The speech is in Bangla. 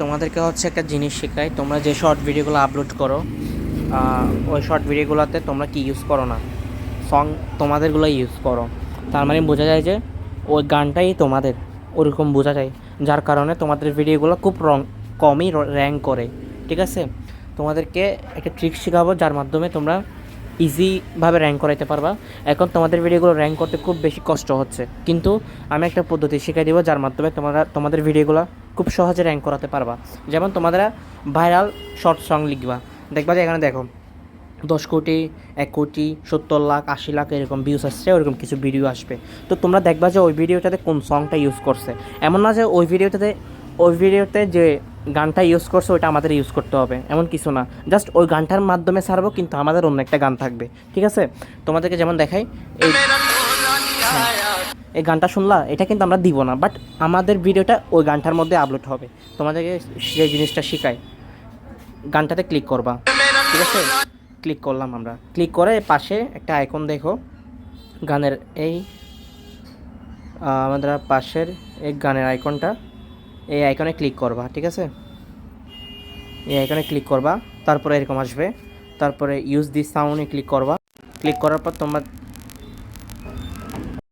তোমাদেরকে হচ্ছে একটা জিনিস শেখাই। তোমরা যে শর্ট ভিডিওগুলো আপলোড করো, ওই শর্ট ভিডিওগুলোতে তোমরা কি ইউজ করো না, সং তোমাদেরগুলো ইউজ করো। তার মানে বোঝা যায় যে ওই গানটাই তোমাদের, ওরকম বোঝা যায়। যার কারণে তোমাদের ভিডিওগুলো খুব কমই র্যাঙ্ক করে। ঠিক আছে, তোমাদেরকে একটা ট্রিক শেখাবো যার মাধ্যমে তোমরা ইজিভাবে র্যাঙ্ক করাইতে পারবা। এখন তোমাদের ভিডিওগুলো র্যাঙ্ক করতে খুব বেশি কষ্ট হচ্ছে, কিন্তু আমি একটা পদ্ধতি শিখিয়ে দেবো যার মাধ্যমে তোমাদের ভিডিওগুলো খুব সহজে র্যাঙ্ক করাতে পারবা। যেমন তোমরা ভাইরাল শর্ট সং লিখবা, দেখবা যে এখানে দেখো 10 কোটি, 1 কোটি, 70 লাখ, 80 লাখ এরকম ভিউজ আসছে, ওরকম কিছু ভিডিও আসবে। তো তোমরা দেখবা যে ওই ভিডিওটাতে কোন সংটা ইউজ করছে। এমন না যে ওই ভিডিওতে যে গানটা ইউজ করছে ওইটা আমাদের ইউজ করতে হবে, এমন কিছু না। জাস্ট ওই গানটার মাধ্যমে ছাড়বো, কিন্তু আমাদের অন্য একটা গান থাকবে। ঠিক আছে, তোমাদেরকে যেমন দেখাই, এই এই গানটা শুনলা, এটা কিন্তু আমরা দিব না, বাট আমাদের ভিডিওটা ওই গানটার মধ্যে আপলোড হবে। তোমাদেরকে সেই জিনিসটা শিখাই। গানটাতে ক্লিক করবা, ঠিক আছে, ক্লিক করলাম। আমরা ক্লিক করে পাশে একটা আইকন দেখো গানের, এই আমাদের পাশের এই গানের আইকনটা, এই আইকনে ক্লিক করবা। ঠিক আছে, এই আইকনে ক্লিক করবা, তারপরে এরকম আসবে, তারপরে ইউজ দিস সাউন্ডে ক্লিক করবা। ক্লিক করার পর